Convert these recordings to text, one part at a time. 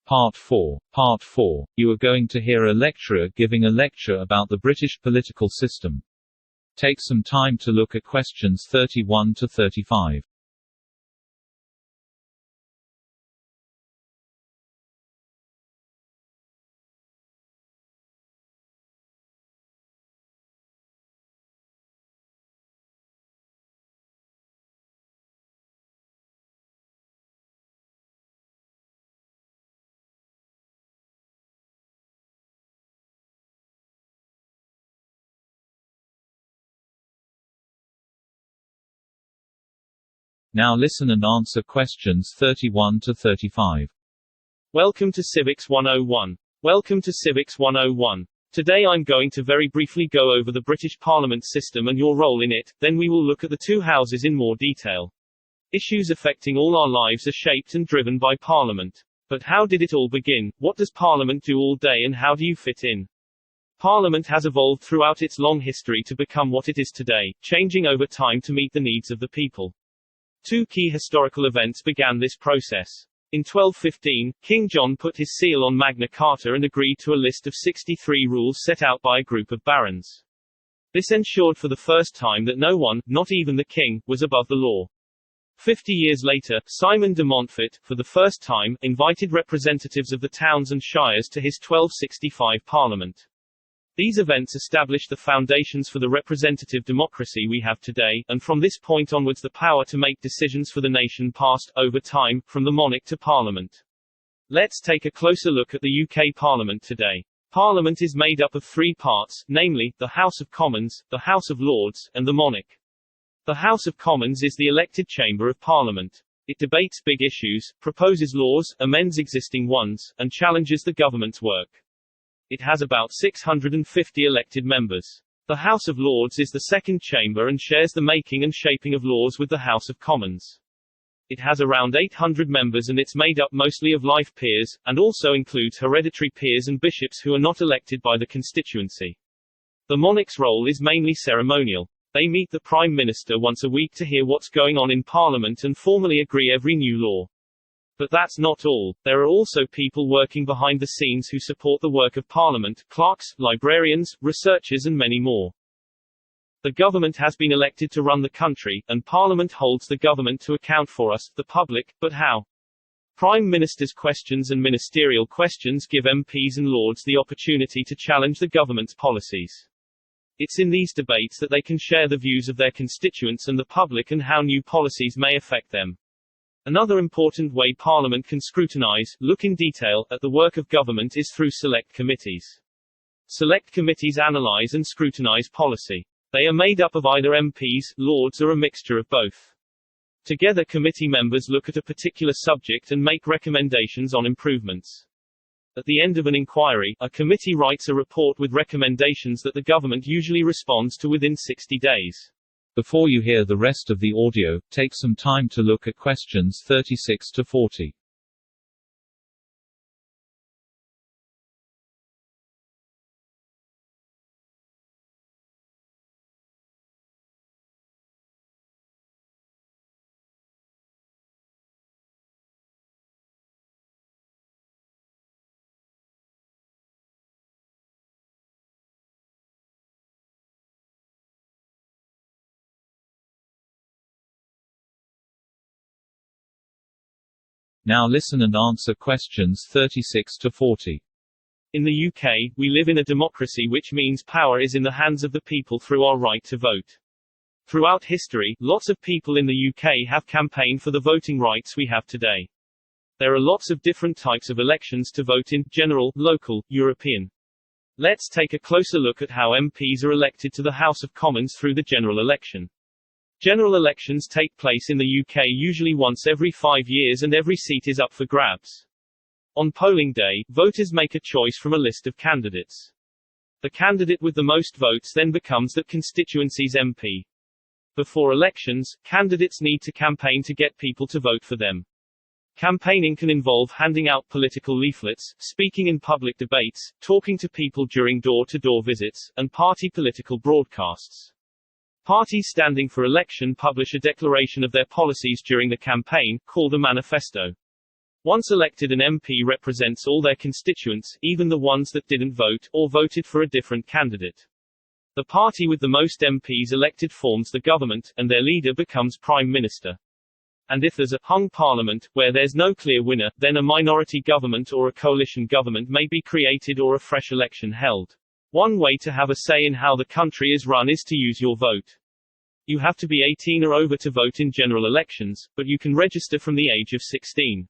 Part 4. Part 4. You are going to hear a lecturer giving a lecture about the British political system. Take some time to look at questions 31 to 35. Now listen and answer questions 31 to 35. Welcome to Civics 101. Welcome to Civics 101. Today I'm going to very briefly go over the British Parliament system and your role in it, then we will look at the two houses in more detail. Issues affecting all our lives are shaped and driven by Parliament. But how did it all begin? What does Parliament do all day and how do you fit in? Parliament has evolved throughout its long history to become what it is today, changing over time to meet the needs of the people. Two key historical events began this process. In 1215, King John put his seal on Magna Carta and agreed to a list of 63 rules set out by a group of barons. This ensured for the first time that no one, not even the king, was above the law. 50 years later, Simon de Montfort, for the first time, invited representatives of the towns and shires to his 1265 Parliament. These events established the foundations for the representative democracy we have today, and from this point onwards the power to make decisions for the nation passed, over time, from the monarch to Parliament. Let's take a closer look at the UK Parliament today. Parliament is made up of three parts, namely, the House of Commons, the House of Lords, and the monarch. The House of Commons is the elected chamber of Parliament. It debates big issues, proposes laws, amends existing ones, and challenges the government's work. It has about 650 elected members. The House of Lords is the second chamber and shares the making and shaping of laws with the House of Commons. It has around 800 members and it's made up mostly of life peers, and also includes hereditary peers and bishops who are not elected by the constituency. The monarch's role is mainly ceremonial. They meet the Prime Minister once a week to hear what's going on in Parliament and formally agree every new law. But that's not all. There are also people working behind the scenes who support the work of Parliament, clerks, librarians, researchers and many more. The government has been elected to run the country, and Parliament holds the government to account for us, the public, but how? Prime Minister's questions and ministerial questions give MPs and Lords the opportunity to challenge the government's policies. It's in these debates that they can share the views of their constituents and the public and how new policies may affect them. Another important way Parliament can scrutinize, look in detail, at the work of government is through select committees. Select committees analyze and scrutinize policy. They are made up of either MPs, Lords or a mixture of both. Together committee members look at a particular subject and make recommendations on improvements. At the end of an inquiry, a committee writes a report with recommendations that the government usually responds to within 60 days. Before you hear the rest of the audio, take some time to look at questions 36 to 40. Now listen and answer questions 36 to 40. In the UK, we live in a democracy, which means power is in the hands of the people through our right to vote. Throughout history, lots of people in the UK have campaigned for the voting rights we have today. There are lots of different types of elections to vote in: general, local, European. Let's take a closer look at how MPs are elected to the House of Commons through the general election. General elections take place in the UK usually once every 5 years and every seat is up for grabs. On polling day, voters make a choice from a list of candidates. The candidate with the most votes then becomes that constituency's MP. Before elections, candidates need to campaign to get people to vote for them. Campaigning can involve handing out political leaflets, speaking in public debates, talking to people during door-to-door visits, and party political broadcasts. Parties standing for election publish a declaration of their policies during the campaign, called a manifesto. Once elected, an MP represents all their constituents, even the ones that didn't vote, or voted for a different candidate. The party with the most MPs elected forms the government, and their leader becomes Prime Minister. And if there's a hung parliament, where there's no clear winner, then a minority government or a coalition government may be created or a fresh election held. One way to have a say in how the country is run is to use your vote. You have to be 18 or over to vote in general elections, but you can register from the age of 16.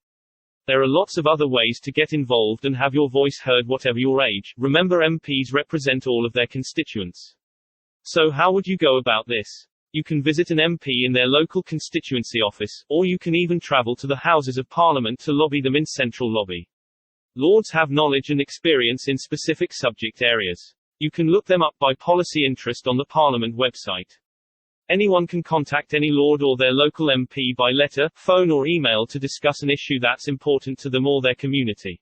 There are lots of other ways to get involved and have your voice heard whatever your age. Remember, MPs represent all of their constituents. So how would you go about this? You can visit an MP in their local constituency office, or you can even travel to the Houses of Parliament to lobby them in central lobby. Lords have knowledge and experience in specific subject areas. You can look them up by policy interest on the Parliament website. Anyone can contact any Lord or their local MP by letter, phone or email to discuss an issue that's important to them or their community.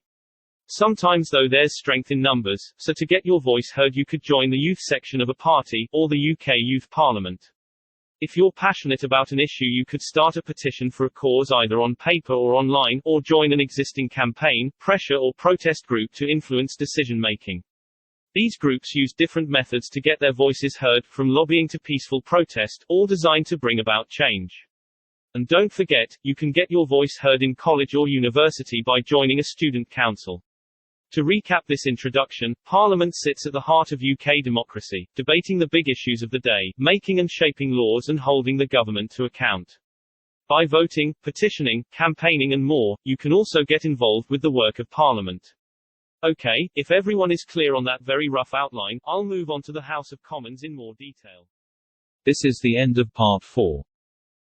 Sometimes though there's strength in numbers, so to get your voice heard you could join the youth section of a party, or the UK Youth Parliament. If you're passionate about an issue you could start a petition for a cause either on paper or online, or join an existing campaign, pressure or protest group to influence decision making. These groups use different methods to get their voices heard, from lobbying to peaceful protest, all designed to bring about change. And don't forget, you can get your voice heard in college or university by joining a student council. To recap this introduction, Parliament sits at the heart of UK democracy, debating the big issues of the day, making and shaping laws and holding the government to account. By voting, petitioning, campaigning and more, you can also get involved with the work of Parliament. Okay, if everyone is clear on that very rough outline, I'll move on to the House of Commons in more detail. This is the end of part 4.